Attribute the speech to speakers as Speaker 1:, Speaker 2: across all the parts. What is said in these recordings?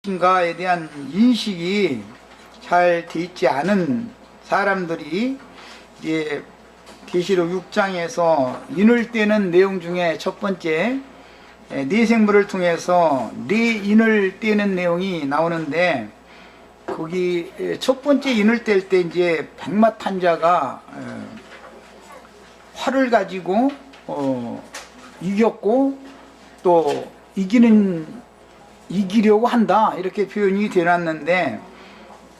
Speaker 1: 인가에 대한 인식이 잘 돼 있지 않은 사람들이 이제 계시록 6장에서 인을 떼는 내용 중에 첫 번째 네 생물을 통해서 네 인을 떼는 내용이 나오는데, 거기 첫 번째 인을 뗄 때 이제 백마탄자가 활을 가지고 이겼고 또 이기려고 한다, 이렇게 표현이 되놨는데,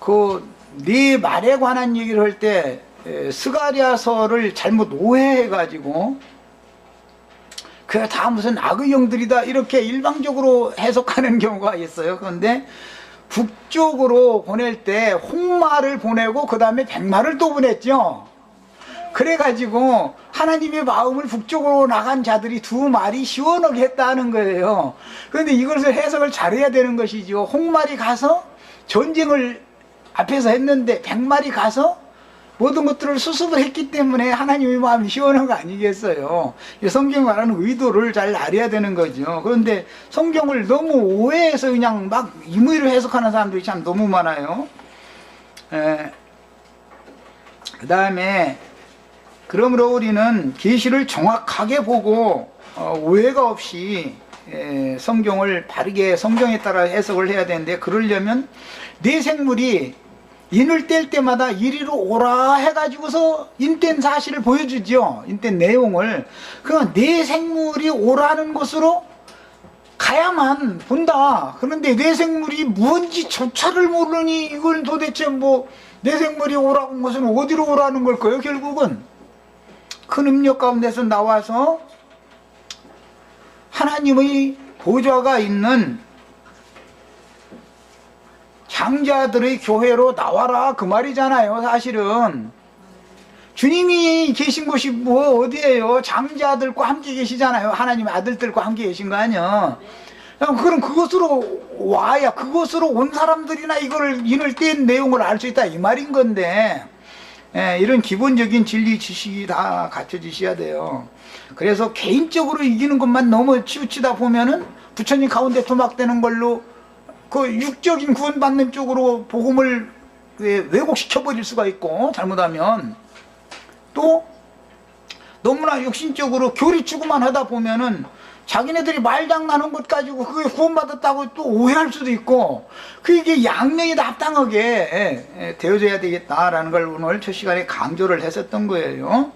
Speaker 1: 그 네 말에 관한 얘기를 할 때 스가랴서를 잘못 오해해 가지고 그게 다 무슨 악의 영들이다 이렇게 일방적으로 해석하는 경우가 있어요. 그런데 북쪽으로 보낼 때 홍마를 보내고 그 다음에 백마를 또 보냈죠. 그래가지고 하나님의 마음을 북쪽으로 나간 자들이 두 말이 시원하게 했다는 거예요. 그런데 이것을 해석을 잘해야 되는 것이죠. 홍말이 가서 전쟁을 앞에서 했는데 백말이 가서 모든 것들을 수습을 했기 때문에 하나님의 마음이 시원한 거 아니겠어요. 성경이 말하는 의도를 잘 알아야 되는 거죠. 그런데 성경을 너무 오해해서 그냥 막 임의로 해석하는 사람들이 참 너무 많아요. 그 다음에 그러므로 우리는 계시를 정확하게 보고 오해가 없이 성경을 바르게 성경에 따라 해석을 해야 되는데, 그러려면 네 생물이 인을 뗄 때마다 이리로 오라 해가지고서 인된 사실을 보여주죠. 인된 내용을. 그러니까 네 생물이 오라는 곳으로 가야만 본다. 그런데 네 생물이 뭔지 조차를 모르니 이걸 도대체 네 생물이 오라고 한 것은 어디로 오라는 걸까요? 결국은 큰 음력 가운데서 나와서 하나님의 보좌가 있는 장자들의 교회로 나와라, 그 말이잖아요. 사실은 주님이 계신 곳이 어디예요? 장자들과 함께 계시잖아요. 하나님의 아들들과 함께 계신 거 아니야. 그럼 그것으로 와야, 그것으로 온 사람들이나 이걸 인을 뗀 내용을 알 수 있다, 이 말인 건데, 이런 기본적인 진리 지식이 다 갖춰지셔야 돼요. 그래서 개인적으로 이기는 것만 너무 치우치다 보면은 부처님 가운데 토막되는 걸로 그 육적인 구원받는 쪽으로 복음을 왜곡시켜 버릴 수가 있고, 잘못하면 또 너무나 육신적으로 교리추구만 하다 보면은 자기네들이 말장난한 것 가지고 그게 구원받았다고 또 오해할 수도 있고, 그게 양면이 다 합당하게 되어져야 되겠다라는 걸 오늘 첫 시간에 강조를 했었던 거예요.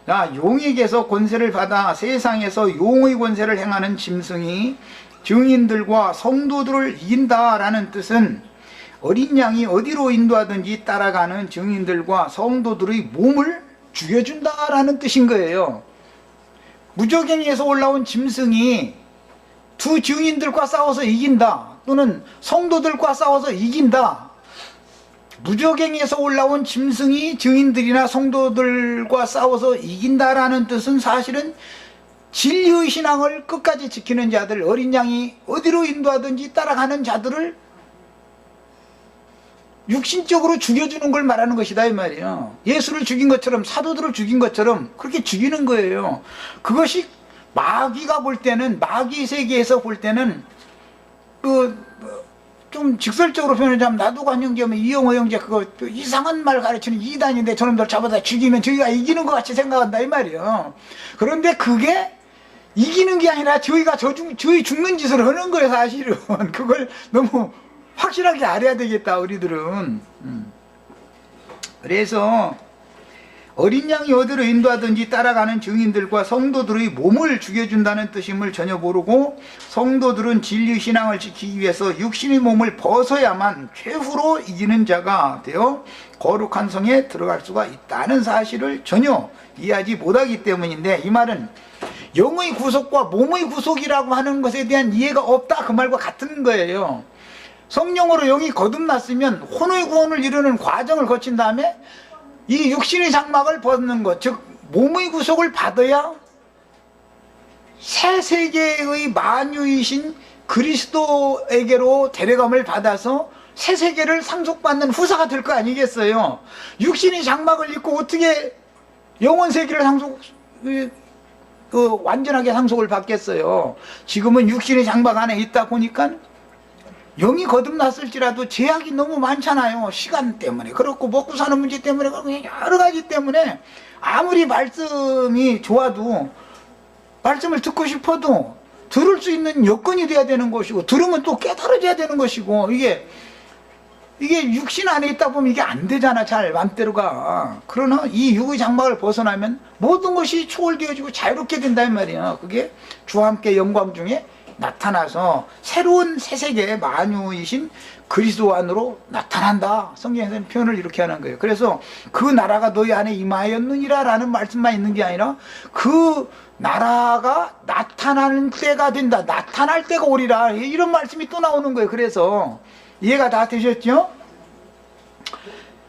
Speaker 1: 자, 용에게서 권세를 받아 세상에서 용의 권세를 행하는 짐승이 증인들과 성도들을 이긴다라는 뜻은 어린 양이 어디로 인도하든지 따라가는 증인들과 성도들의 몸을 죽여준다라는 뜻인 거예요. 무저갱이에서 올라온 짐승이 두 증인들과 싸워서 이긴다, 또는 성도들과 싸워서 이긴다. 무저갱이에서 올라온 짐승이 증인들이나 성도들과 싸워서 이긴다라는 뜻은 사실은 진리의 신앙을 끝까지 지키는 자들, 어린 양이 어디로 인도하든지 따라가는 자들을 육신적으로 죽여주는 걸 말하는 것이다, 이 말이에요. 예수를 죽인 것처럼, 사도들을 죽인 것처럼 그렇게 죽이는 거예요. 그것이 마귀가 볼 때는, 마귀 세계에서 볼 때는 좀 직설적으로 표현하자면, 나도관 형제면 이영호 형제 그거 이상한 말 가르치는 이단인데 저놈들 잡아다 죽이면 저희가 이기는 것 같이 생각한다, 이 말이에요. 그런데 그게 이기는 게 아니라 저희 죽는 짓을 하는 거예요, 사실은. 그걸 너무 확실하게 알아야 되겠다, 우리들은. 그래서 어린 양이 어디로 인도하든지 따라가는 증인들과 성도들의 몸을 죽여준다는 뜻임을 전혀 모르고, 성도들은 진리 신앙을 지키기 위해서 육신의 몸을 벗어야만 최후로 이기는 자가 되어 거룩한 성에 들어갈 수가 있다는 사실을 전혀 이해하지 못하기 때문인데, 이 말은 영의 구속과 몸의 구속이라고 하는 것에 대한 이해가 없다, 그 말과 같은 거예요. 성령으로 영이 거듭났으면 혼의 구원을 이루는 과정을 거친 다음에 이 육신의 장막을 벗는 것, 즉 몸의 구속을 받아야 새 세계의 만유이신 그리스도에게로 데려감을 받아서 새 세계를 상속받는 후사가 될 거 아니겠어요. 육신의 장막을 입고 어떻게 영원 세계를 완전하게 상속을 받겠어요. 지금은 육신의 장막 안에 있다 보니까 영이 거듭났을지라도 제약이 너무 많잖아요. 시간 때문에 그렇고 먹고 사는 문제 때문에 그렇고 여러 가지 때문에 아무리 말씀이 좋아도 말씀을 듣고 싶어도 들을 수 있는 여건이 돼야 되는 것이고 들으면 또 깨달아져야 되는 것이고 이게 육신 안에 있다 보면 이게 안 되잖아. 잘 맘대로가. 그러나 이 육의 장막을 벗어나면 모든 것이 초월되어지고 자유롭게 된다는 말이야. 그게 주와 함께 영광 중에 나타나서 새로운 새 세계 만유이신 그리스도 안으로 나타난다. 성경에서는 표현을 이렇게 하는 거예요. 그래서 그 나라가 너희 안에 임하였느니라 라는 말씀만 있는 게 아니라 그 나라가 나타나는 때가 된다. 나타날 때가 오리라. 이런 말씀이 또 나오는 거예요. 그래서 이해가 다 되셨죠?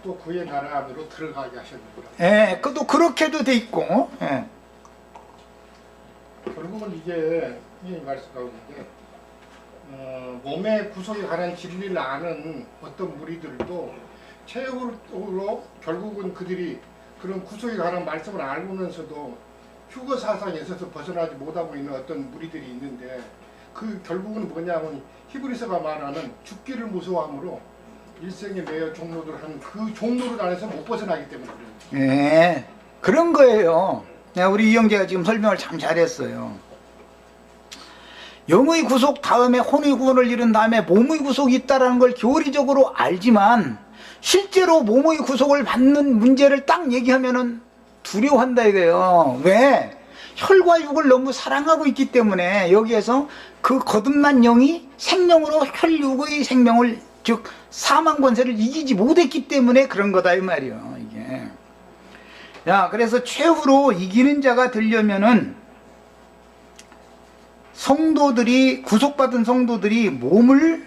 Speaker 2: 또 그의 나라 안으로 들어가게 하셨느니라.
Speaker 1: 예, 또 그렇게도 돼 있고. 예.
Speaker 2: 결국은 이게 이 말씀하고 있는데 몸의 구속에 관한 진리를 아는 어떤 무리들도 최후로 결국은 그들이 그런 구속에 관한 말씀을 알면서도 휴거 사상에서 벗어나지 못하고 있는 어떤 무리들이 있는데 그 결국은 뭐냐면 히브리서가 말하는 죽기를 무서워함으로 일생에 매여 종로를 하는 그 종로를 안에서 못 벗어나기 때문에 그래요.
Speaker 1: 예, 그런 거예요. 우리 이영재가 지금 설명을 참 잘했어요. 영의 구속 다음에 혼의 구원을 이룬 다음에 몸의 구속이 있다는 걸 교리적으로 알지만 실제로 몸의 구속을 받는 문제를 딱 얘기하면은 두려워한다 이거예요. 왜? 혈과 육을 너무 사랑하고 있기 때문에 여기에서 그 거듭난 영이 생명으로 혈육의 생명을 즉 사망 권세를 이기지 못했기 때문에 그런 거다 이 말이에요. 이게. 야, 그래서 최후로 이기는 자가 되려면은 성도들이 구속받은 성도들이 몸을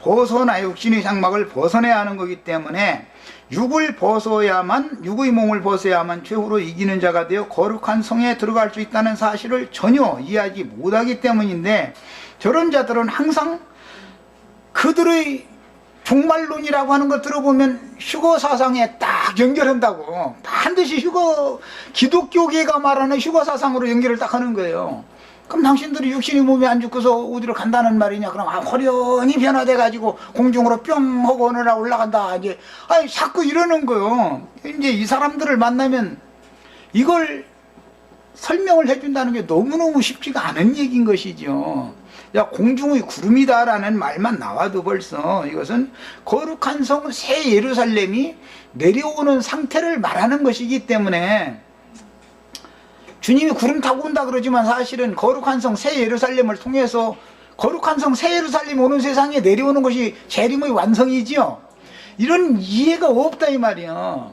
Speaker 1: 벗어나 육신의 장막을 벗어내야 하는 거기 때문에 육을 벗어야만 육의 몸을 벗어야만 최후로 이기는 자가 되어 거룩한 성에 들어갈 수 있다는 사실을 전혀 이해하지 못하기 때문인데 저런 자들은 항상 그들의 종말론이라고 하는 거 들어보면 휴거 사상에 딱 연결한다고 반드시 기독교계가 말하는 휴거 사상으로 연결을 딱 하는 거예요. 그럼 당신들이 육신이 몸에 안 죽고서 어디로 간다는 말이냐? 그럼 허련히 변화돼 가지고 공중으로 뿅 하고 어느 날 올라간다. 이제 자꾸 이러는 거요. 이제 이 사람들을 만나면 이걸 설명을 해준다는 게 너무너무 쉽지가 않은 얘기인 것이죠. 야, 공중의 구름이다라는 말만 나와도 벌써 이것은 거룩한 성 새 예루살렘이 내려오는 상태를 말하는 것이기 때문에 주님이 구름 타고 온다 그러지만 사실은 거룩한 성 새 예루살렘을 통해서 거룩한 성 새 예루살렘 오는 세상에 내려오는 것이 재림의 완성이지요. 이런 이해가 없다 이 말이야.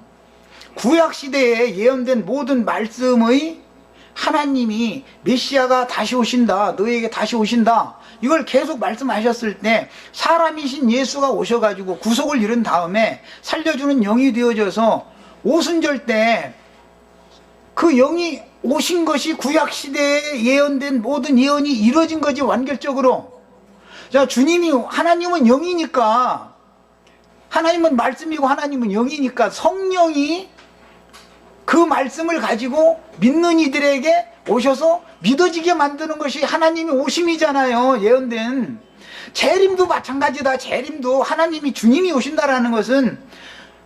Speaker 1: 구약시대에 예언된 모든 말씀의 하나님이 메시아가 다시 오신다, 너에게 다시 오신다, 이걸 계속 말씀하셨을 때 사람이신 예수가 오셔가지고 구속을 이룬 다음에 살려주는 영이 되어져서 오순절 때 그 영이 오신 것이 구약시대에 예언된 모든 예언이 이루어진 거지. 완결적으로. 자, 주님이 하나님은 영이니까, 하나님은 말씀이고 하나님은 영이니까 성령이 그 말씀을 가지고 믿는 이들에게 오셔서 믿어지게 만드는 것이 하나님의 오심이잖아요. 예언된 재림도 마찬가지다. 재림도 하나님이 주님이 오신다라는 것은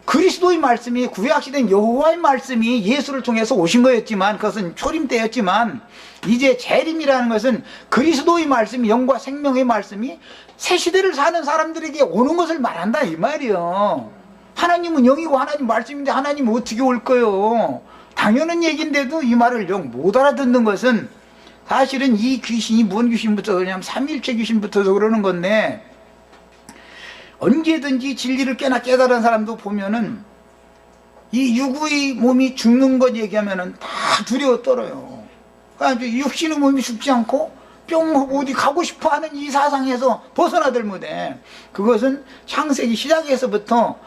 Speaker 1: 그리스도의 말씀이 구약시대인 여호와의 말씀이 예수를 통해서 오신 거였지만 그것은 초림 때였지만 이제 재림이라는 것은 그리스도의 말씀이 영과 생명의 말씀이 새 시대를 사는 사람들에게 오는 것을 말한다 이 말이요. 하나님은 영이고 하나님 말씀인데 하나님은 어떻게 올 거요? 당연한 얘기인데도 이 말을 영 못 알아듣는 것은 사실은 이 귀신이 뭔 귀신부터 그러냐면 삼일체 귀신부터서 그러는 건데 언제든지 진리를 깨달은 사람도 보면은 이 육의 몸이 죽는 것 얘기하면은 다 두려워 떨어요. 그러니까 육신의 몸이 죽지 않고 뿅 하고 어디 가고 싶어 하는 이 사상에서 벗어나들 못해. 그것은 창세기 시작에서부터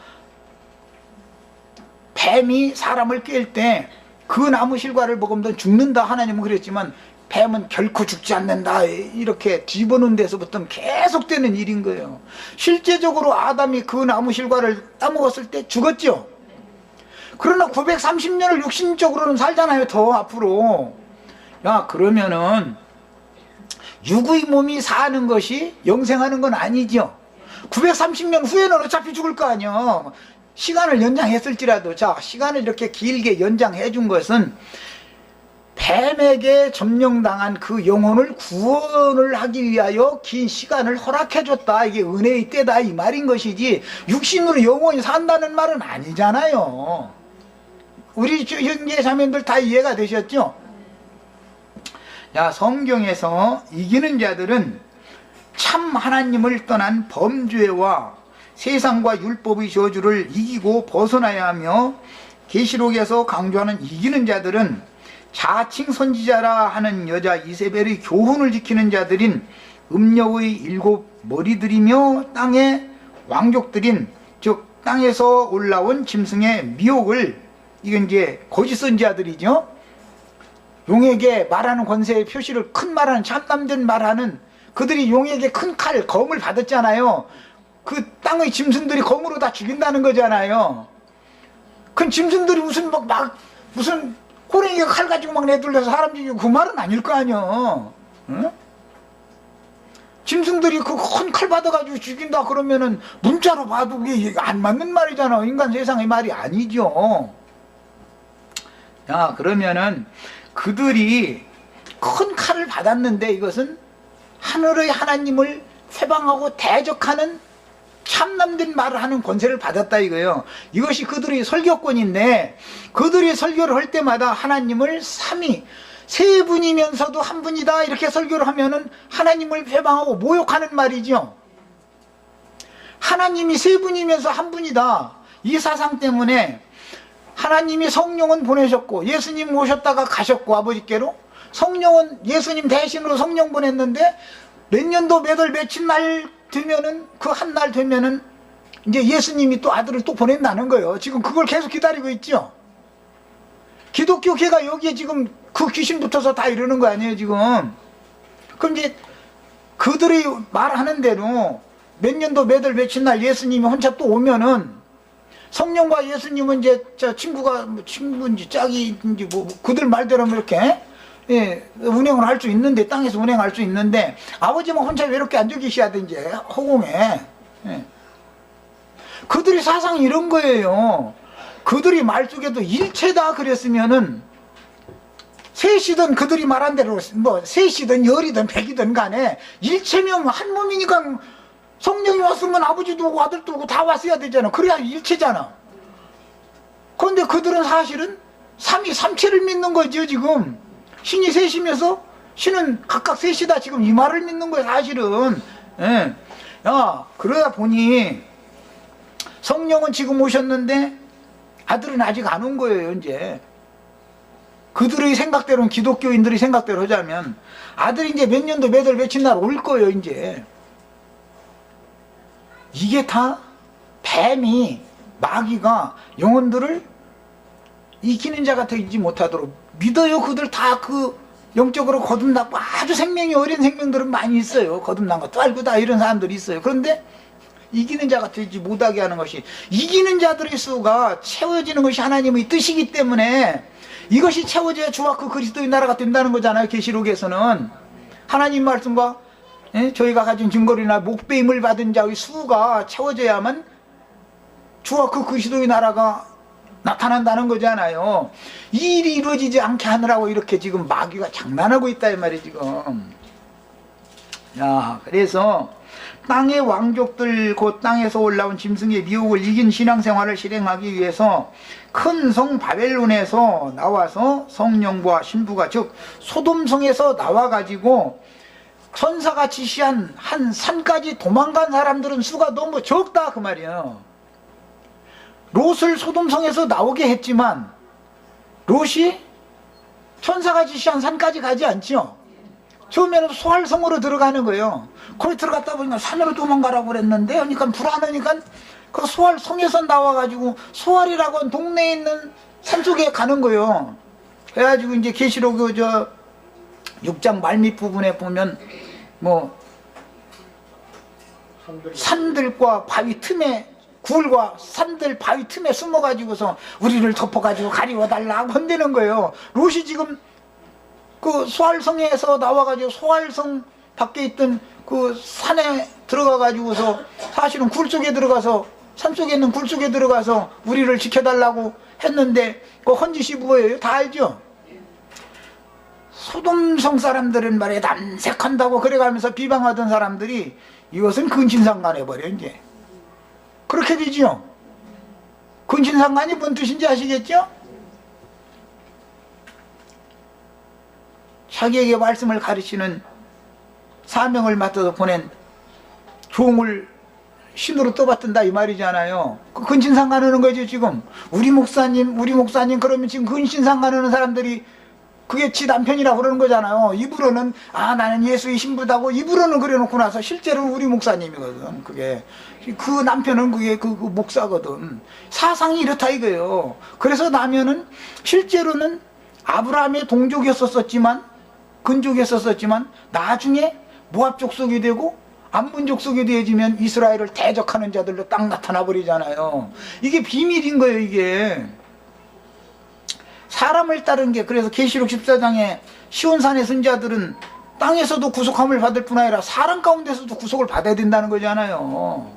Speaker 1: 뱀이 사람을 깰 때 그 나무 실과를 먹으면 죽는다 하나님은 그랬지만 뱀은 결코 죽지 않는다 이렇게 뒤보는 데서부터 계속되는 일인 거예요. 실제적으로 아담이 그 나무 실과를 따먹었을 때 죽었죠. 그러나 930년을 육신적으로는 살잖아요. 더 앞으로. 야, 그러면은 육의 몸이 사는 것이 영생하는 건 아니죠. 930년 후에는 어차피 죽을 거 아니야. 시간을 연장했을지라도. 자, 시간을 이렇게 길게 연장해 준 것은 뱀에게 점령당한 그 영혼을 구원을 하기 위하여 긴 시간을 허락해 줬다. 이게 은혜의 때다 이 말인 것이지, 육신으로 영원히 산다는 말은 아니잖아요. 우리 형제 자매들 다 이해가 되셨죠? 야, 성경에서 이기는 자들은 참 하나님을 떠난 범죄와 세상과 율법의 저주를 이기고 벗어나야 하며, 계시록에서 강조하는 이기는 자들은 자칭 선지자라 하는 여자 이세벨의 교훈을 지키는 자들인 음력의 7 머리들이며 땅의 왕족들인, 즉 땅에서 올라온 짐승의 미혹을, 이건 이제 거짓 선지자들이죠. 용에게 말하는 권세의 표시를, 큰 말하는, 참남된 말하는 그들이 용에게 큰 칼, 검을 받았잖아요. 그 땅의 짐승들이 검으로 다 죽인다는 거잖아요. 그 짐승들이 무슨 호랭이가 칼 가지고 막 내둘러서 사람 죽이고 그 말은 아닐 거 아니야. 응? 짐승들이 그 큰 칼 받아가지고 죽인다 그러면은 문자로 봐도 그게 안 맞는 말이잖아. 인간 세상의 말이 아니죠. 야, 그러면은 그들이 큰 칼을 받았는데 이것은 하늘의 하나님을 회방하고 대적하는 참남된 말을 하는 권세를 받았다 이거예요. 이것이 그들의 설교권인데, 그들이 설교를 할 때마다 하나님을 삼위, 세 분이면서도 한 분이다 이렇게 설교를 하면은 하나님을 회방하고 모욕하는 말이죠. 하나님이 세 분이면서 한 분이다, 이 사상 때문에 하나님이 성령은 보내셨고, 예수님 오셨다가 가셨고 아버지께로, 성령은 예수님 대신으로 성령 보냈는데 몇 년도 몇 월 며칠 날 되면은, 그 한 날 되면은 이제 예수님이 또 아들을 또 보낸다는 거예요. 지금 그걸 계속 기다리고 있죠. 기독교계가 여기에 지금 그 귀신 붙어서 다 이러는 거 아니에요 지금. 그럼 이제 그들이 말하는 대로 몇 년도 몇 월 며칠 날 예수님이 혼자 또 오면은, 성령과 예수님은 이제 저 친구가 친구인지 짝이인지 뭐 그들 말대로 이렇게 운행을 할 수 있는데, 땅에서 운행할 수 있는데, 아버지만 혼자 외롭게 앉아 계셔야 돼 이제 허공에. 그들이 사상이 이런 거예요. 그들이 말 속에도 일체다 그랬으면은, 셋이든 그들이 말한 대로 뭐 셋이든 열이든 백이든 간에 일체면 한 몸이니까 성령이 왔으면 아버지도 오고 아들도 오고 다 왔어야 되잖아. 그래야 일체잖아. 그런데 그들은 사실은 삼위삼체를 믿는 거죠 지금. 신이 셋이면서 신은 각각 셋이다, 지금 이 말을 믿는 거예요 사실은. 예. 야, 그러다 보니 성령은 지금 오셨는데 아들은 아직 안 온 거예요 이제. 그들의 생각대로는, 기독교인들의 생각대로 하자면 아들이 이제 몇 년도 몇 월 며칠 날 올 거예요 이제. 이게 다 뱀이, 마귀가 영혼들을 이기는 자가 되지 못하도록 믿어요. 그들 다 그 영적으로 거듭나고 아주 생명이 어린 생명들은 많이 있어요. 거듭난 것도 알고 다 이런 사람들이 있어요. 그런데 이기는 자가 되지 못하게 하는 것이, 이기는 자들의 수가 채워지는 것이 하나님의 뜻이기 때문에 이것이 채워져야 주와 그 그리스도의 나라가 된다는 거잖아요. 계시록에서는 하나님 말씀과 저희가 가진 증거리나 목배임을 받은 자의 수가 채워져야만 주와 그 그리스도의 나라가 나타난다는 거잖아요. 이 일이 이루어지지 않게 하느라고 이렇게 지금 마귀가 장난하고 있다 이 말이에요 지금. 야, 그래서 땅의 왕족들, 곧 땅에서 올라온 짐승의 미혹을 이긴 신앙생활을 실행하기 위해서 큰 성 바벨론에서 나와서 성령과 신부가, 즉 소돔성에서 나와가지고 천사같이 시한 한 산까지 도망간 사람들은 수가 너무 적다 그 말이에요. 롯을 소돔성에서 나오게 했지만 롯이 천사같이 시한 산까지 가지 않죠. 처음에는 소알성으로 들어가는 거예요. 거기 들어갔다 보니까 산으로 도망가라고 그랬는데, 그러니까 불안하니까 그 소알성에서 나와가지고 소알이라고 하는 동네에 있는 산속에 가는 거예요. 그래가지고 이제 계시록 6장 말밑 부분에 보면 뭐 산들과 바위 틈에, 굴과 산들 바위 틈에 숨어가지고서 우리를 덮어가지고 가리워달라고 헌대는 거예요. 롯이 지금 그 소알성에서 나와가지고 소알성 밖에 있던 그 산에 들어가 가지고서 사실은 굴 속에 들어가서 산속에 있는 굴 속에 들어가서 우리를 지켜달라고 했는데 그 헌짓이 뭐예요? 다 알죠? 소돔성 사람들은 말이야 남색한다고 그래가면서 비방하던 사람들이 이것은 근친상간해버려 이제. 그렇게 되죠. 근친상간이 뭔 뜻인지 아시겠죠? 자기에게 말씀을 가르치는 사명을 맡아서 보낸 종을 신으로 떠받든다 이 말이잖아요. 그 근친상간하는 거죠 지금. 우리 목사님 그러면 지금 근친상간하는 사람들이 그게 지 남편이라고 그러는 거잖아요. 입으로는 아 나는 예수의 신부다고 입으로는 그래놓고 나서 실제로는 우리 목사님이거든. 그게 그 남편은 그게 그 목사거든. 사상이 이렇다 이거예요. 그래서 나면은 실제로는 아브라함의 동족이었었지만 근족이었었지만 나중에 모압 족속이 되고 암몬 족속이 되어지면 이스라엘을 대적하는 자들로 딱 나타나 버리잖아요. 이게 비밀인 거예요 이게. 사람을 따른 게 그래서 계시록 14장에 시온산의 선자들은 땅에서도 구속함을 받을 뿐 아니라 사람 가운데서도 구속을 받아야 된다는 거잖아요.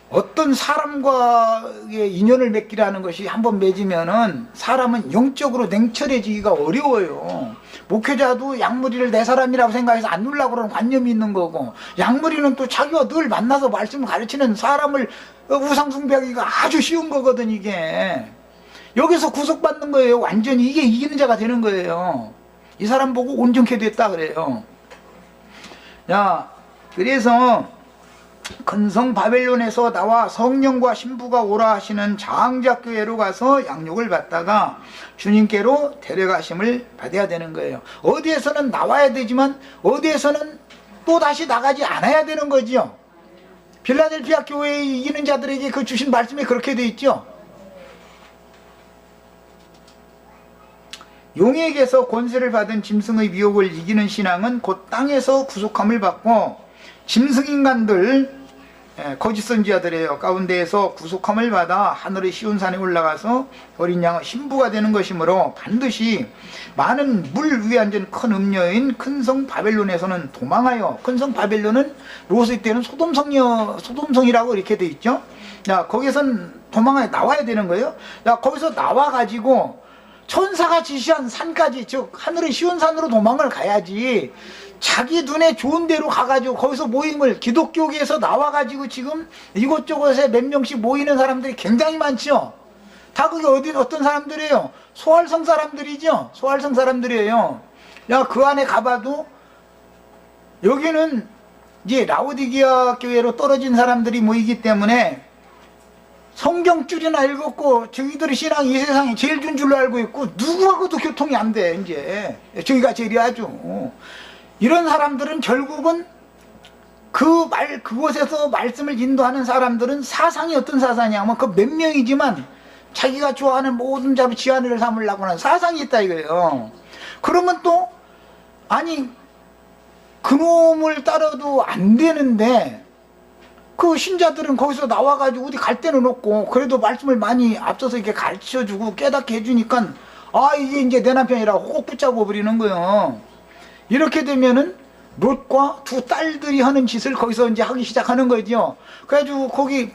Speaker 1: 어떤 사람과의 인연을 맺기라는 것이 한번 맺으면은 사람은 영적으로 냉철해지기가 어려워요. 목회자도 양머리를 내 사람이라고 생각해서 안 누르려고 그러는 관념이 있는 거고, 양머리는 또 자기와 늘 만나서 말씀을 가르치는 사람을 우상숭배하기가 아주 쉬운 거거든 이게. 여기서 구속받는 거예요. 완전히 이게 이기는 자가 되는 거예요. 이 사람 보고 온전케 됐다 그래요. 자, 그래서 근성 바벨론에서 나와 성령과 신부가 오라 하시는 장자교회로 가서 양육을 받다가 주님께로 데려가심을 받아야 되는 거예요. 어디에서는 나와야 되지만 어디에서는 또 다시 나가지 않아야 되는 거지요. 필라델피아 교회에 이기는 자들에게 그 주신 말씀에 그렇게 돼 있죠. 용에게서 권세를 받은 짐승의 미혹을 이기는 신앙은 곧 땅에서 구속함을 받고 짐승인간들 거짓 선지자들의 가운데에서 구속함을 받아 하늘의 시온산에 올라가서 어린 양의 신부가 되는 것이므로 반드시 많은 물 위에 앉은 큰 음녀인 큰성 바벨론에서는 도망하여, 큰성 바벨론은 로스 때는 소돔성이라고 이렇게 돼 있죠. 자, 거기선 도망하여 나와야 되는 거예요. 자, 거기서 나와 가지고 천사가 지시한 산까지, 즉 하늘의 시온산으로 도망을 가야지. 자기 눈에 좋은 데로 가가지고 거기서 모임을, 기독교계에서 나와가지고 지금 이곳저곳에 몇 명씩 모이는 사람들이 굉장히 많죠. 다 그게 어떤 사람들이에요? 소활성 사람들이죠. 소활성 사람들이에요. 야, 그 안에 가봐도 여기는 이제 라오디게아 교회로 떨어진 사람들이 모이기 때문에 성경줄이나 읽었고 저희들의 신앙이 이 세상에 제일 준 줄로 알고 있고 누구하고도 교통이 안 돼. 이제 저희가 제일이야죠. 이런 사람들은 결국은 그곳에서 말씀을 인도하는 사람들은 사상이 어떤 사상이냐면 그 몇 명이지만 자기가 좋아하는 모든 자로 지한을 삼으려고 하는 사상이 있다 이거예요. 그러면 또 아니 그놈을 따라도 안 되는데 그 신자들은 거기서 나와가지고 어디 갈 데는 없고 그래도 말씀을 많이 앞서서 이렇게 가르쳐주고 깨닫게 해주니까 아 이게 이제 내 남편이라고 꼭 붙잡아 버리는 거예요. 이렇게 되면은 롯과 두 딸들이 하는 짓을 거기서 이제 하기 시작하는 거죠. 그래가지고 거기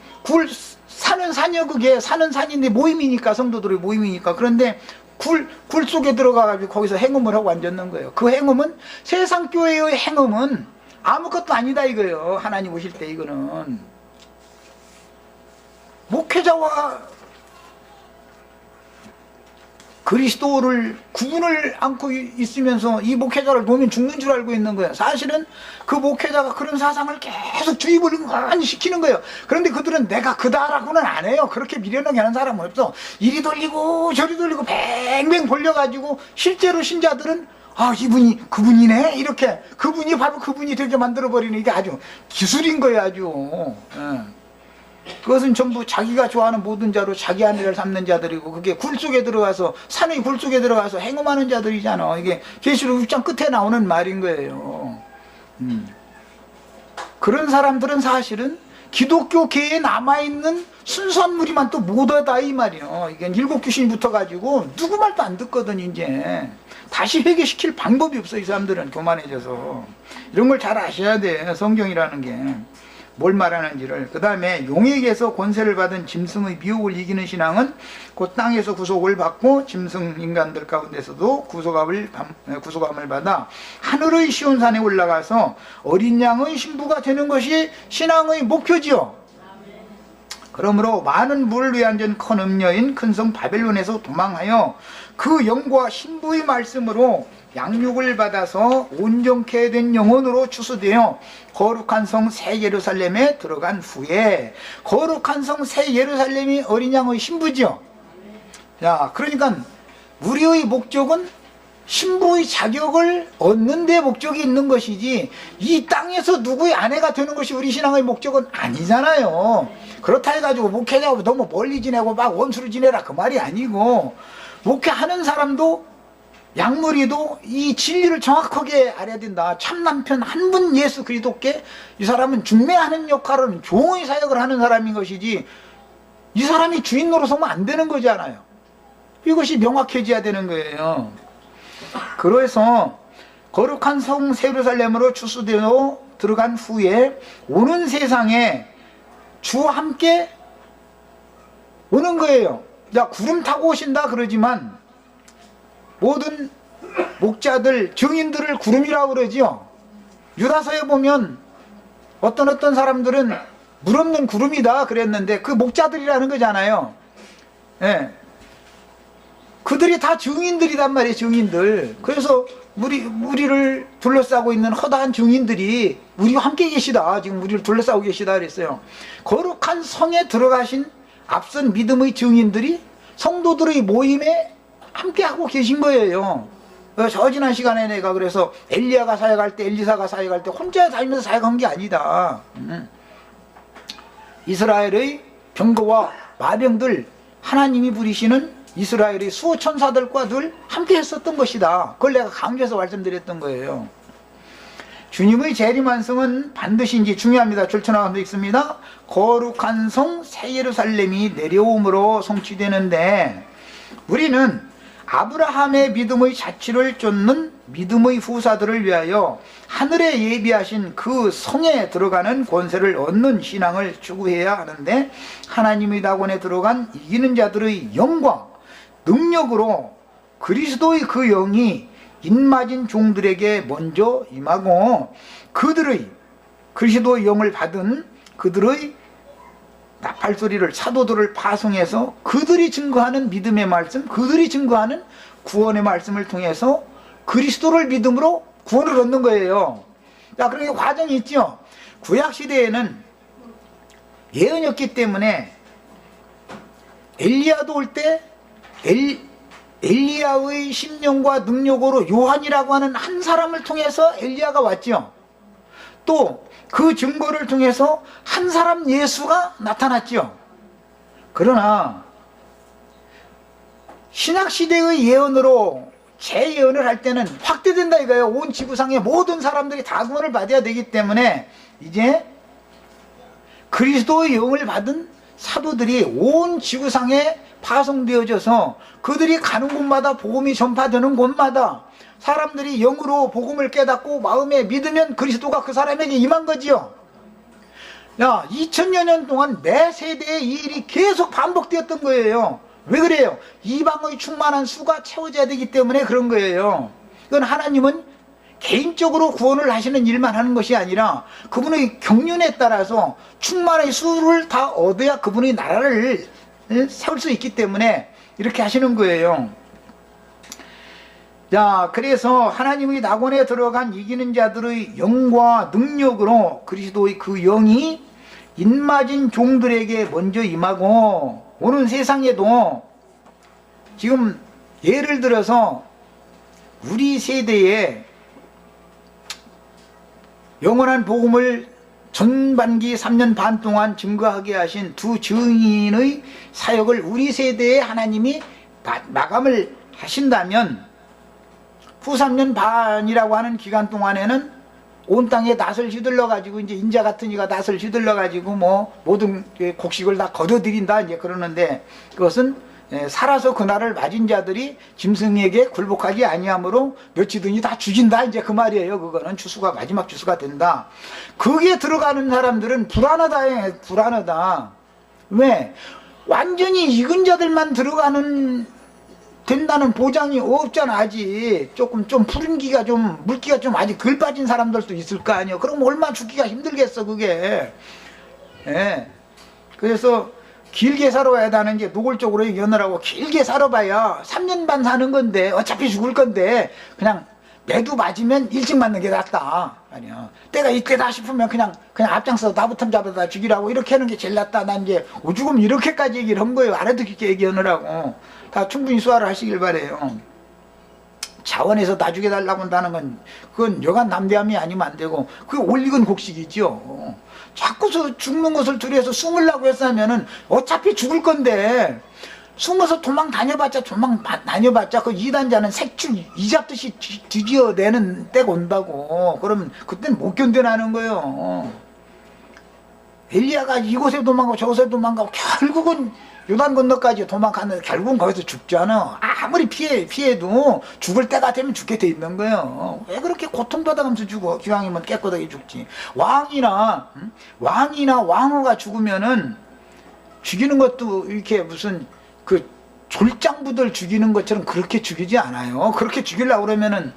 Speaker 1: 사는 산이요. 그게 사는 산인데 모임이니까, 성도들의 모임이니까. 그런데 굴 속에 들어가가지고 거기서 행음을 하고 앉았는 거예요. 그 행음은 세상 교회의 행음은 아무것도 아니다 이거예요. 하나님 오실 때 이거는 목회자와 그리스도를 구분을 않고 있으면서 이 목회자를 놓으면 죽는 줄 알고 있는 거예요. 사실은 그 목회자가 그런 사상을 계속 주입을 많이 시키는 거예요. 그런데 그들은 내가 그다라고는 안 해요. 그렇게 미련하게 하는 사람은 없어. 이리 돌리고 저리 돌리고 뱅뱅 돌려가지고 실제로 신자들은 아 이분이 그분이네 이렇게 그분이 바로 그분이 되게 만들어버리는 이게 아주 기술인 거예요. 아주 그것은 전부 자기가 좋아하는 모든 자로 자기 아내를 삼는 자들이고 그게 굴 속에 들어가서 산의 굴 속에 들어가서 행음하는 자들이잖아. 이게 계시록 6장 끝에 나오는 말인 거예요. 그런 사람들은 사실은 기독교계에 남아있는 순수한 무리만 또 못하다 이 말이요. 이게 일곱 귀신이 붙어가지고 누구 말도 안 듣거든. 이제 다시 회개시킬 방법이 없어. 이 사람들은 교만해져서. 이런 걸 잘 아셔야 돼. 성경이라는 게 뭘 말하는지를. 그 다음에 용에게서 권세를 받은 짐승의 미혹을 이기는 신앙은 그 땅에서 구속을 받고 짐승 인간들 가운데서도 구속함을 받아 하늘의 시온산에 올라가서 어린 양의 신부가 되는 것이 신앙의 목표지요. 그러므로 많은 물을 위한전 큰 음녀인 큰 성 바벨론에서 도망하여 그 영과 신부의 말씀으로 양육을 받아서 온전케 된 영혼으로 추수되어 거룩한 성 새 예루살렘에 들어간 후에, 거룩한 성 새 예루살렘이 어린 양의 신부지요. 자, 그러니까 우리의 목적은 신부의 자격을 얻는 데 목적이 있는 것이지 이 땅에서 누구의 아내가 되는 것이 우리 신앙의 목적은 아니잖아요. 그렇다 해가지고 목회자고 너무 멀리 지내고 막 원수를 지내라 그 말이 아니고, 목회하는 사람도 양무리도 이 진리를 정확하게 알아야 된다. 참 남편 한 분 예수 그리스도께 이 사람은 중매하는 역할은 종의 사역을 하는 사람인 것이지 이 사람이 주인 노릇하면 안 되는 거잖아요. 이것이 명확해져야 되는 거예요. 그래서 거룩한 성 예루살렘으로 추수되어 들어간 후에 오는 세상에 주와 함께 오는 거예요. 자, 구름 타고 오신다 그러지만 모든 목자들, 증인들을 구름이라고 그러지요. 유다서에 보면 어떤 사람들은 물 없는 구름이다 그랬는데 그 목자들이라는 거잖아요. 예. 그들이 다 증인들이란 말이에요. 증인들. 그래서 우리를 둘러싸고 있는 허다한 증인들이 우리와 함께 계시다. 지금 우리를 둘러싸고 계시다 그랬어요. 거룩한 성에 들어가신 앞선 믿음의 증인들이 성도들의 모임에 함께하고 계신 거예요. 저 지난 시간에 내가 그래서 엘리야가 사역할 때, 엘리사가 사역할 때 혼자 다니면서 사역한 게 아니다. 이스라엘의 병거와 마병들, 하나님이 부리시는 이스라엘의 수호천사들과 늘 함께 했었던 것이다. 그걸 내가 강조해서 말씀드렸던 거예요. 주님의 재림완성은 반드시 이제 중요합니다. 출처나가도 있습니다. 거룩한 성 새 예루살렘이 내려옴으로 성취되는데, 우리는 아브라함의 믿음의 자취를 쫓는 믿음의 후사들을 위하여 하늘에 예비하신 그 성에 들어가는 권세를 얻는 신앙을 추구해야 하는데, 하나님의 낙원에 들어간 이기는 자들의 영과 능력으로 그리스도의 그 영이 인맞은 종들에게 먼저 임하고, 그들의 그리스도의 영을 받은 그들의 나팔소리를, 사도들을 파송해서 그들이 증거하는 믿음의 말씀, 그들이 증거하는 구원의 말씀을 통해서 그리스도를 믿음으로 구원을 얻는 거예요. 자, 그런 과정이 있죠. 구약시대에는 예언이 없기 때문에 엘리야도 올 때 엘리야의 심령과 능력으로 요한이라고 하는 한 사람을 통해서 엘리야가 왔죠. 또 그 증거를 통해서 한 사람 예수가 나타났죠. 그러나 신약시대의 예언으로 재예언을 할 때는 확대된다 이거예요. 온 지구상의 모든 사람들이 다 구원을 받아야 되기 때문에 이제 그리스도의 영을 받은 사도들이 온 지구상에 파송되어져서 그들이 가는 곳마다 복음이 전파되는 곳마다 사람들이 영으로 복음을 깨닫고 마음에 믿으면 그리스도가 그 사람에게 임한 거지요. 야, 2000여 년 동안 매 세대의 이 일이 계속 반복되었던 거예요. 왜 그래요? 이방의 충만한 수가 채워져야 되기 때문에 그런 거예요. 이건 하나님은 개인적으로 구원을 하시는 일만 하는 것이 아니라 그분의 경륜에 따라서 충만의 수를 다 얻어야 그분의 나라를 세울 수 있기 때문에 이렇게 하시는 거예요. 자, 그래서 하나님의 낙원에 들어간 이기는 자들의 영과 능력으로 그리스도의 그 영이 인맞은 종들에게 먼저 임하고, 오는 세상에도 지금 예를 들어서 우리 세대에 영원한 복음을 전반기 3년 반 동안 증거하게 하신 두 증인의 사역을 우리 세대에 하나님이 마감을 하신다면 후 3년 반이라고 하는 기간 동안에는 온 땅에 낫을 휘둘러 가지고 이제 인자 같은 이가 낫을 휘둘러 가지고 뭐 모든 곡식을 다 거둬들인다 이제 그러는데, 그것은 살아서 그날을 맞은 자들이 짐승에게 굴복하지 아니하므로 몇이든지 다 죽인다 이제 그 말이에요. 그거는 주수가 마지막 주수가 된다. 거기에 들어가는 사람들은 불안하다. 불안하다. 왜? 완전히 익은 자들만 들어가는 된다는 보장이 없잖아. 아직 조금 좀 푸른기가 좀 물기가 좀 아직 덜 빠진 사람들도 있을 거 아니에요. 그럼 얼마나 죽기가 힘들겠어 그게. 예. 그래서 길게 살아야 되는 게 노골적으로 얘기하느라고, 길게 살아봐야 3년 반 사는 건데 어차피 죽을 건데 그냥 매도 맞으면 일찍 맞는 게 낫다. 아니야. 때가 이때다 싶으면 그냥 앞장서 나부터 잡아다 죽이라고 이렇게 하는 게 제일 낫다. 난 이제 오죽하면 이렇게까지 얘기를 한 거예요. 알아듣게 얘기하느라고. 다 충분히 수화를 하시길 바래요. 자원에서 다 죽여달라고 한다는 건 그건 여간 남대함이 아니면 안 되고, 그게 올익은 곡식이죠. 자꾸 죽는 것을 두려워서 숨으려고 했으면은 어차피 죽을 건데 숨어서 도망 다녀봤자 그 이단자는 색출 이잡듯이 뒤지어내는 때가 온다고. 그러면 그때는 못 견뎌나는 거예요. 엘리야가 이곳에 도망가고 저곳에 도망가고 결국은 요단 건너까지 도망가는데 결국은 거기서 죽잖아. 아무리 피해도 죽을 때가 되면 죽게 돼 있는 거예요. 왜 그렇게 고통받아가면서 죽어? 기왕이면 깨끗하게 죽지. 왕이나 왕후가 죽으면은 죽이는 것도 이렇게 무슨 그 졸장부들 죽이는 것처럼 그렇게 죽이지 않아요. 그렇게 죽이려고 그러면은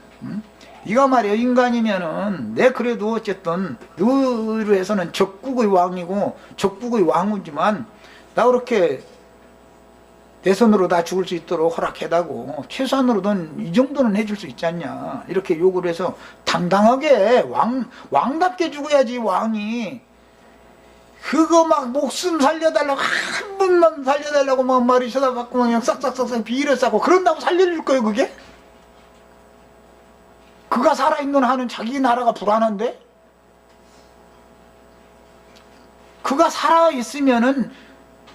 Speaker 1: 이가 말이야, 인간이면은 내 그래도 어쨌든 너로 해서는 적국의 왕이고 적국의 왕후지만 나 그렇게 내 손으로 다 죽을 수 있도록 허락해다고 최소한으로는 이 정도는 해줄 수 있지 않냐 이렇게 요구를 해서 당당하게 왕답게 죽어야지. 왕이 그거 막 목숨 살려달라고 한 번만 살려달라고 막 말이 쳐다봤고 그냥 싹싹싹싹 비를 싸고 그런다고 살려줄 거예요 그게? 그가 살아있는 한은 자기 나라가 불안한데? 그가 살아있으면은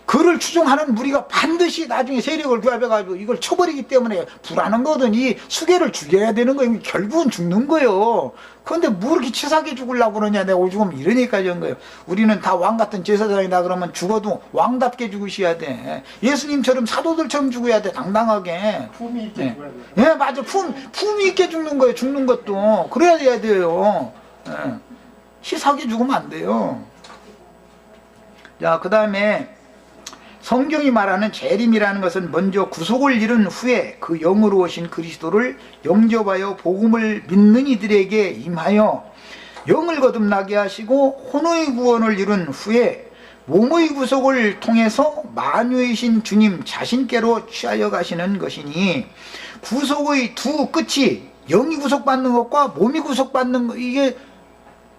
Speaker 1: 그를 추종하는 무리가 반드시 나중에 세력을 규합해가지고 이걸 쳐버리기 때문에 불안한 거든. 이 수계를 죽여야 되는 거예요. 결국은 죽는 거예요. 그런데 뭐 이렇게 치사하게 죽으려고 그러냐. 내가 오죽하면 이러니까 이런 거예요. 우리는 다 왕 같은 제사장이다 그러면 죽어도 왕답게 죽으셔야 돼. 예수님처럼 사도들처럼 죽어야 돼. 당당하게.
Speaker 2: 품이 있게 죽어야 돼.
Speaker 1: 예, 맞아. 품이 있게 죽는 거예요. 죽는 것도. 그래야 돼요. 예. 치사하게 죽으면 안 돼요. 자, 그 다음에 성경이 말하는 재림이라는 것은 먼저 구속을 이룬 후에 그 영으로 오신 그리스도를 영접하여 복음을 믿는 이들에게 임하여 영을 거듭나게 하시고 혼의 구원을 이룬 후에 몸의 구속을 통해서 만유이신 주님 자신께로 취하여 가시는 것이니, 구속의 두 끝이 영이 구속받는 것과 몸이 구속받는 것, 이게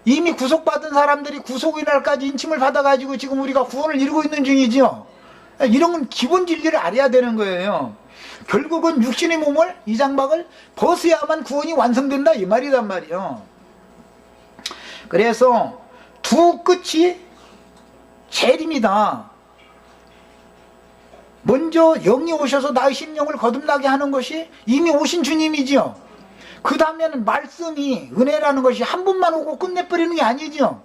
Speaker 1: 이미 구속받은 사람들이 구속의 날까지 인침을 받아가지고 지금 우리가 구원을 이루고 있는 중이죠. 이런 건 기본 진리를 알아야 되는 거예요. 결국은 육신의 몸을, 이 장막을 벗어야만 구원이 완성된다 이 말이란 말이에요. 그래서 두 끝이 재림이다. 먼저 영이 오셔서 나의 심령을 거듭나게 하는 것이 이미 오신 주님이죠. 그 다음에는 말씀이, 은혜라는 것이 한 번만 오고 끝내버리는 게 아니죠.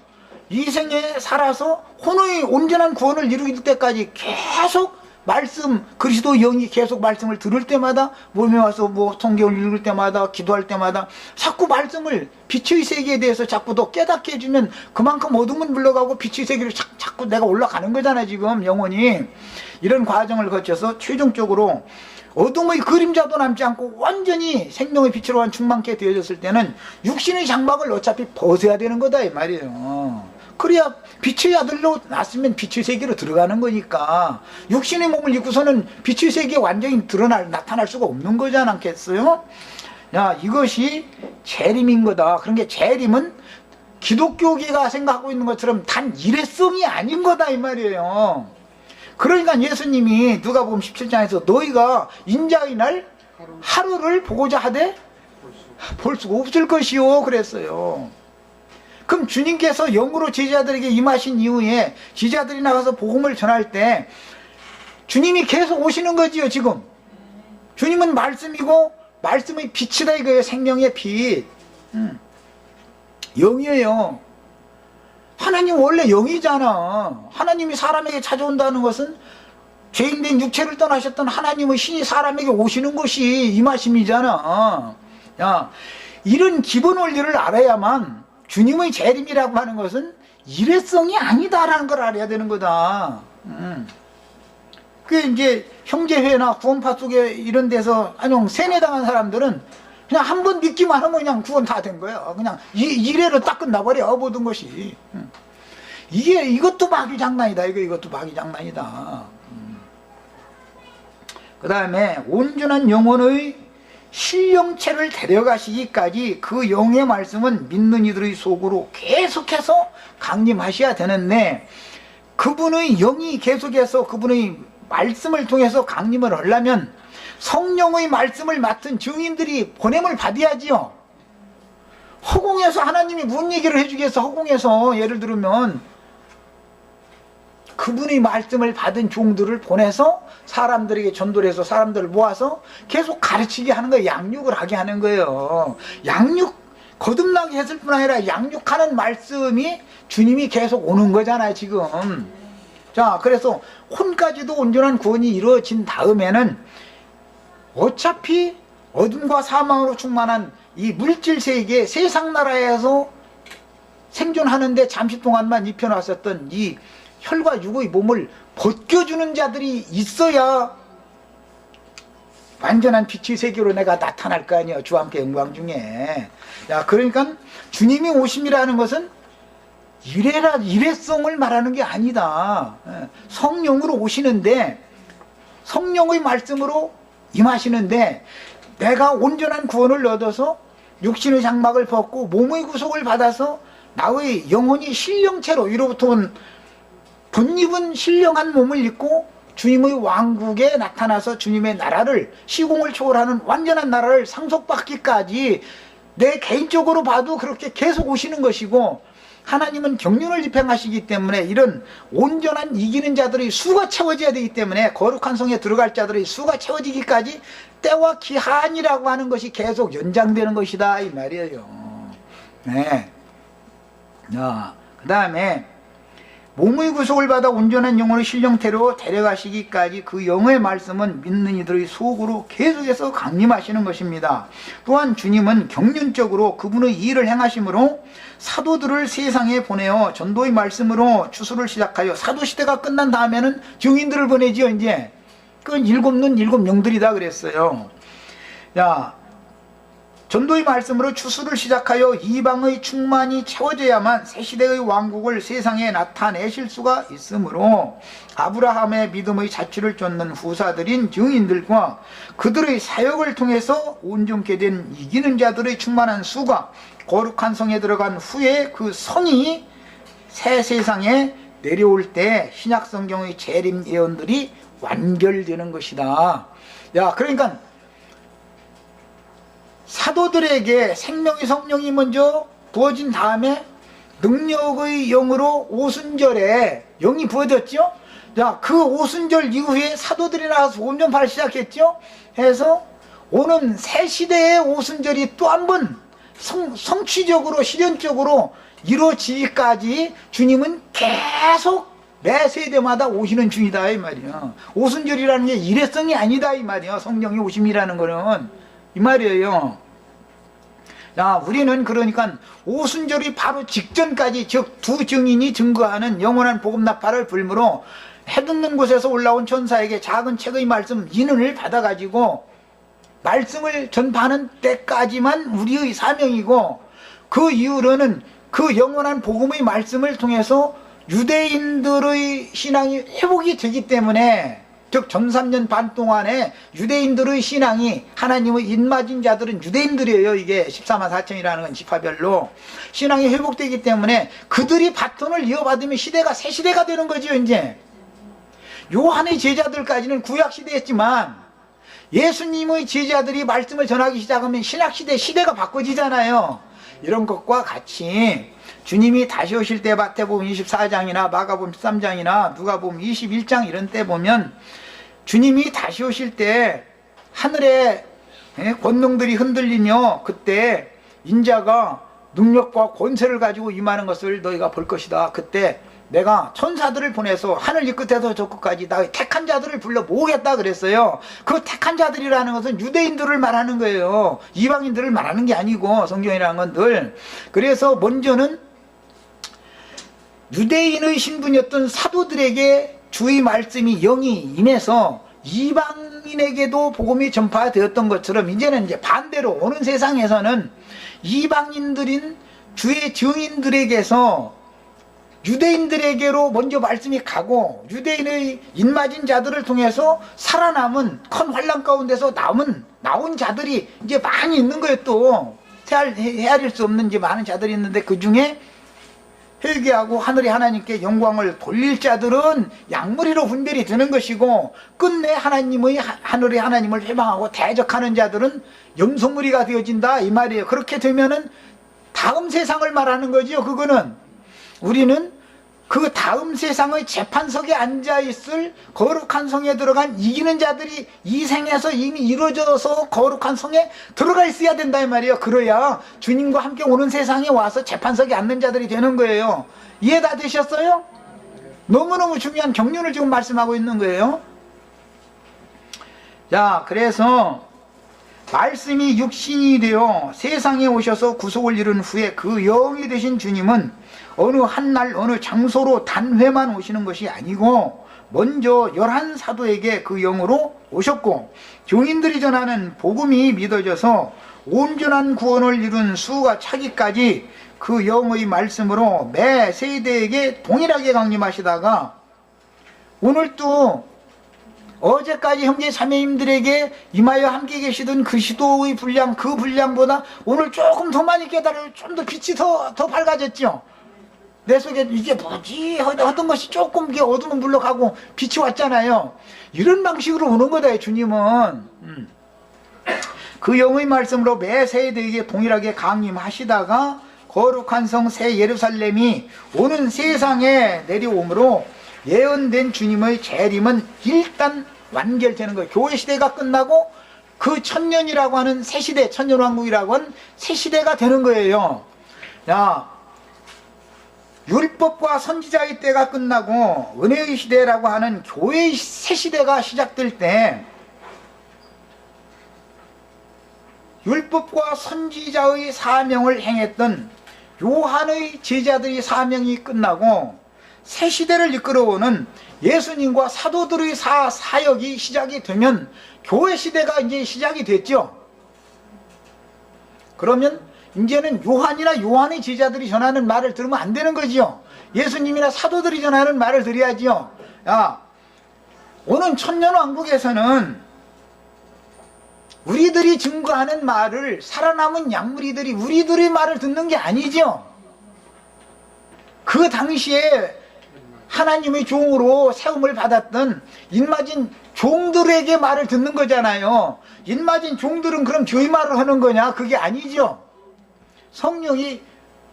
Speaker 1: 이 생에 살아서 혼의 온전한 구원을 이루길 때까지 계속 말씀, 그리스도 영이 계속 말씀을 들을 때마다, 몸에 와서 뭐 성경을 읽을 때마다, 기도할 때마다 자꾸 말씀을, 빛의 세계에 대해서 자꾸 더 깨닫게 해주면 그만큼 어둠은 물러가고 빛의 세계로 자꾸 내가 올라가는 거잖아요. 지금 영혼이 이런 과정을 거쳐서 최종적으로 어둠의 그림자도 남지 않고 완전히 생명의 빛으로만 충만케 되어졌을 때는 육신의 장막을 어차피 벗어야 되는 거다 이 말이에요. 그래야 빛의 아들로 났으면 빛의 세계로 들어가는 거니까 육신의 몸을 입고서는 빛의 세계에 완전히 나타날 수가 없는 거지 않겠어요? 야, 이것이 재림인 거다. 그런 게 재림은 기독교계가 생각하고 있는 것처럼 단 일회성이 아닌 거다 이 말이에요. 그러니까 예수님이 누가복음 17장에서 너희가 인자의 날 하루를 보고자 하되 볼 수가 없을 것이요 그랬어요. 그럼 주님께서 영으로 제자들에게 임하신 이후에 제자들이 나가서 복음을 전할 때 주님이 계속 오시는 거지요. 지금 주님은 말씀이고 말씀의 빛이다 이거예요. 생명의 빛. 영이에요. 하나님 원래 영이잖아. 하나님이 사람에게 찾아온다는 것은 죄인된 육체를 떠나셨던 하나님의 신이 사람에게 오시는 것이 임하심이잖아. 야, 이런 기본 원리를 알아야만 주님의 재림이라고 하는 것은 일회성이 아니다라는 걸 알아야 되는 거다. 그 이제 형제회나 구원파 속에 이런 데서 안녕 세뇌당한 사람들은 그냥 한 번 믿기만 하면 그냥 구원 다 된 거야. 그냥 이래로 딱 끝나버려 모든 것이. 이것도 마귀 장난이다. 이것도 마귀 장난이다. 그 다음에 온전한 영혼의 신령체를 데려가시기까지 그 영의 말씀은 믿는 이들의 속으로 계속해서 강림하셔야 되는데, 그분의 영이 계속해서 그분의 말씀을 통해서 강림을 하려면 성령의 말씀을 맡은 증인들이 보냄을 받아야지요. 허공에서 하나님이 무슨 얘기를 해주겠어. 허공에서 예를 들면 그분의 말씀을 받은 종들을 보내서 사람들에게 전도를 해서 사람들을 모아서 계속 가르치게 하는 거예요. 양육을 하게 하는 거예요. 양육 거듭나게 했을 뿐 아니라 양육하는 말씀이 주님이 계속 오는 거잖아요 지금. 자, 그래서 혼까지도 온전한 구원이 이루어진 다음에는 어차피 어둠과 사망으로 충만한 이 물질세계 세상 나라에서 생존하는데 잠시 동안만 입혀놨었던 이 혈과 육의 몸을 벗겨주는 자들이 있어야 완전한 빛의 세계로 내가 나타날 거 아니에요. 주와 함께 영광 중에. 야, 그러니까 주님이 오심이라는 것은 일회성을 말하는 게 아니다. 성령으로 오시는데, 성령의 말씀으로 임하시는데, 내가 온전한 구원을 얻어서 육신의 장막을 벗고 몸의 구속을 받아서 나의 영혼이 신령체로, 이로부터는 덧입은 신령한 몸을 입고 주님의 왕국에 나타나서 주님의 나라를, 시공을 초월하는 완전한 나라를 상속받기까지 내 개인적으로 봐도 그렇게 계속 오시는 것이고, 하나님은 경륜을 집행하시기 때문에 이런 온전한 이기는 자들의 수가 채워져야 되기 때문에, 거룩한 성에 들어갈 자들의 수가 채워지기까지 때와 기한이라고 하는 것이 계속 연장되는 것이다 이 말이에요. 네. 그 다음에 몸의 구속을 받아 온전한 영혼의 신령태로 데려가시기까지 그 영의 말씀은 믿는 이들의 속으로 계속해서 강림하시는 것입니다. 또한 주님은 경륜적으로 그분의 일을 행하심으로 사도들을 세상에 보내어 전도의 말씀으로 추수를 시작하여 사도시대가 끝난 다음에는 증인들을 보내지요. 이제 그 일곱 눈 일곱 영들이다 그랬어요. 야, 전도의 말씀으로 추수를 시작하여 이방의 충만이 채워져야만 새 시대의 왕국을 세상에 나타내실 수가 있으므로 아브라함의 믿음의 자취를 쫓는 후사들인 증인들과 그들의 사역을 통해서 온전케 된 이기는 자들의 충만한 수가 거룩한 성에 들어간 후에 그 성이 새 세상에 내려올 때 신약성경의 재림 예언들이 완결되는 것이다. 야, 그러니까 사도들에게 생명의 성령이 먼저 부어진 다음에 능력의 영으로 오순절에 영이 부어졌죠. 자, 그 오순절 이후에 사도들이 나와서 온전파를 시작했죠. 해서 오는 새 시대의 오순절이 또 한 번 성취적으로 실현적으로 이루어지기까지 주님은 계속 매 세대마다 오시는 중이다 이 말이야. 오순절이라는 게 일회성이 아니다 이 말이야. 성령이 오심이라는 거는 이 말이에요. 자, 우리는 그러니까 오순절이 바로 직전까지, 즉 두 증인이 증거하는 영원한 복음 나팔을 불므로 해듣는 곳에서 올라온 천사에게 작은 책의 말씀 인은을 받아가지고 말씀을 전파하는 때까지만 우리의 사명이고, 그 이후로는 그 영원한 복음의 말씀을 통해서 유대인들의 신앙이 회복이 되기 때문에, 즉 전 3년 반 동안에 유대인들의 신앙이, 하나님의 인맞은 자들은 유대인들이에요. 이게 14만 4천이라는 건 지파별로 신앙이 회복되기 때문에 그들이 바톤을 이어받으면 시대가 새 시대가 되는 거죠. 이제 요한의 제자들까지는 구약시대였지만 예수님의 제자들이 말씀을 전하기 시작하면 신약시대 시대가 바꿔지잖아요. 이런 것과 같이 주님이 다시 오실 때 마태복음 24장이나 마가복음 13장이나 누가복음 21장 이런 때 보면 주님이 다시 오실 때 하늘에 권능들이 흔들리며 그때 인자가 능력과 권세를 가지고 임하는 것을 너희가 볼 것이다. 그때 내가 천사들을 보내서 하늘 이 끝에서 저 끝까지 나의 택한 자들을 불러 모으겠다 그랬어요. 그 택한 자들이라는 것은 유대인들을 말하는 거예요. 이방인들을 말하는 게 아니고, 성경이라는 건 늘. 그래서 먼저는 유대인의 신분이었던 사도들에게 주의 말씀이 영이 임해서 이방인에게도 복음이 전파되었던 것처럼, 이제는 이제 반대로 오는 세상에서는 이방인들인 주의 증인들에게서 유대인들에게로 먼저 말씀이 가고, 유대인의 인맞은 자들을 통해서 살아남은 큰 환난 가운데서 나온 자들이 이제 많이 있는 거예요. 또 헤아릴 수 없는 이제 많은 자들이 있는데, 그 중에 회개하고 하늘의 하나님께 영광을 돌릴 자들은 양무리로 분별이 되는 것이고, 끝내 하늘의 하나님을 회방하고 대적하는 자들은 염소무리가 되어진다 이 말이에요. 그렇게 되면은 다음 세상을 말하는 거지요. 그거는 우리는 그 다음 세상의 재판석에 앉아있을 거룩한 성에 들어간 이기는 자들이 이 생에서 이미 이루어져서 거룩한 성에 들어가 있어야 된다 이 말이에요. 그래야 주님과 함께 오는 세상에 와서 재판석에 앉는 자들이 되는 거예요. 이해 다 되셨어요? 너무너무 중요한 경륜을 지금 말씀하고 있는 거예요. 자, 그래서 말씀이 육신이 되어 세상에 오셔서 구속을 이룬 후에 그 영이 되신 주님은 어느 한날 어느 장소로 단회만 오시는 것이 아니고, 먼저 11사도에게 그 영으로 오셨고, 증인들이 전하는 복음이 믿어져서 온전한 구원을 이룬 수가 차기까지 그 영의 말씀으로 매 세대에게 동일하게 강림하시다가, 오늘 또 어제까지 형제 자매님들에게 임하여 함께 계시던 그 시도의 분량, 그 분량보다 오늘 조금 더 많이 깨달을, 좀 더 빛이 더 밝아졌죠. 내 속에 이게 뭐지 하던 것이 조금 이게 어둠은 물러가고 빛이 왔잖아요. 이런 방식으로 오는 거다 주님은. 그 영의 말씀으로 매 세대에게 동일하게 강림하시다가 거룩한 성 새 예루살렘이 오는 세상에 내려오므로 예언된 주님의 재림은 일단 완결되는 거예요. 교회 시대가 끝나고 그 천년이라고 하는 새 시대, 천년왕국이라고 하는 새 시대가 되는 거예요. 야, 율법과 선지자의 때가 끝나고 은혜의 시대라고 하는 교회의 새 시대가 시작될 때, 율법과 선지자의 사명을 행했던 요한의 제자들의 사명이 끝나고 새 시대를 이끌어오는 예수님과 사도들의 사역이 시작이 되면 교회 시대가 이제 시작이 됐죠. 그러면 이제는 요한이나 요한의 제자들이 전하는 말을 들으면 안 되는 거지요. 예수님이나 사도들이 전하는 말을 들어야지요. 야, 오는 천년왕국에서는 우리들이 증거하는 말을, 살아남은 양무리들이 우리들의 말을 듣는 게 아니죠. 그 당시에 하나님의 종으로 세움을 받았던 인맞은 종들에게 말을 듣는 거잖아요. 인맞은 종들은 그럼 저희 말을 하는 거냐? 그게 아니죠. 성령이,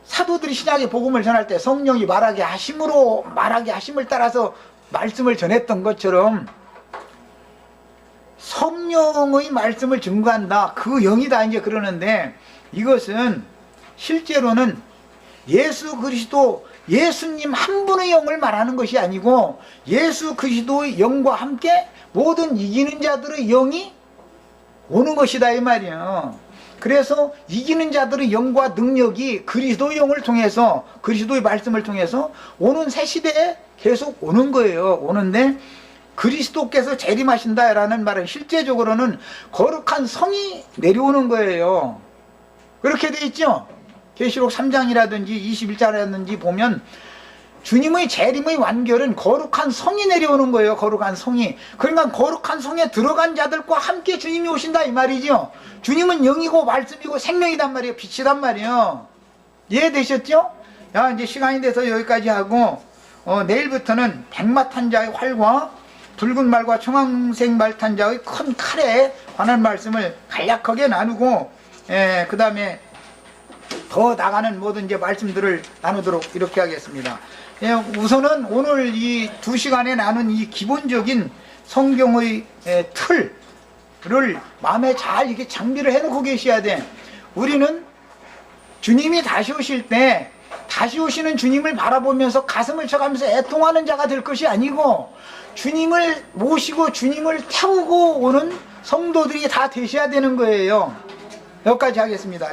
Speaker 1: 사도들이 신약의 복음을 전할 때 성령이 말하게 하심을 따라서 말씀을 전했던 것처럼 성령의 말씀을 증거한다. 그 영이다 이제 그러는데, 이것은 실제로는 예수 그리스도, 예수님 한 분의 영을 말하는 것이 아니고 예수 그리스도의 영과 함께 모든 이기는 자들의 영이 오는 것이다 이 말이에요. 그래서 이기는 자들의 영과 능력이 그리스도의 영을 통해서, 그리스도의 말씀을 통해서 오는 새 시대에 계속 오는 거예요. 오는데 그리스도께서 재림하신다라는 말은 실제적으로는 거룩한 성이 내려오는 거예요. 그렇게 돼 있죠. 계시록 3장이라든지 21장이라든지 보면 주님의 재림의 완결은 거룩한 성이 내려오는 거예요. 거룩한 성이. 그러니까 거룩한 성에 들어간 자들과 함께 주님이 오신다 이 말이죠. 주님은 영이고 말씀이고 생명이단 말이에요. 빛이단 말이에요. 이해되셨죠? 야, 이제 시간이 돼서 여기까지 하고, 내일부터는 백마탄 자의 활과 붉은 말과 청황색 말 탄 자의 큰 칼에 관한 말씀을 간략하게 나누고, 그 다음에 더 나가는 모든 이제 말씀들을 나누도록 이렇게 하겠습니다. 우선은 오늘 이 2시간에 나눈 이 기본적인 성경의 틀을 마음에 잘 이렇게 장비를 해놓고 계셔야 돼. 우리는 주님이 다시 오실 때 다시 오시는 주님을 바라보면서 가슴을 쳐가면서 애통하는 자가 될 것이 아니고 주님을 모시고 주님을 태우고 오는 성도들이 다 되셔야 되는 거예요. 여기까지 하겠습니다.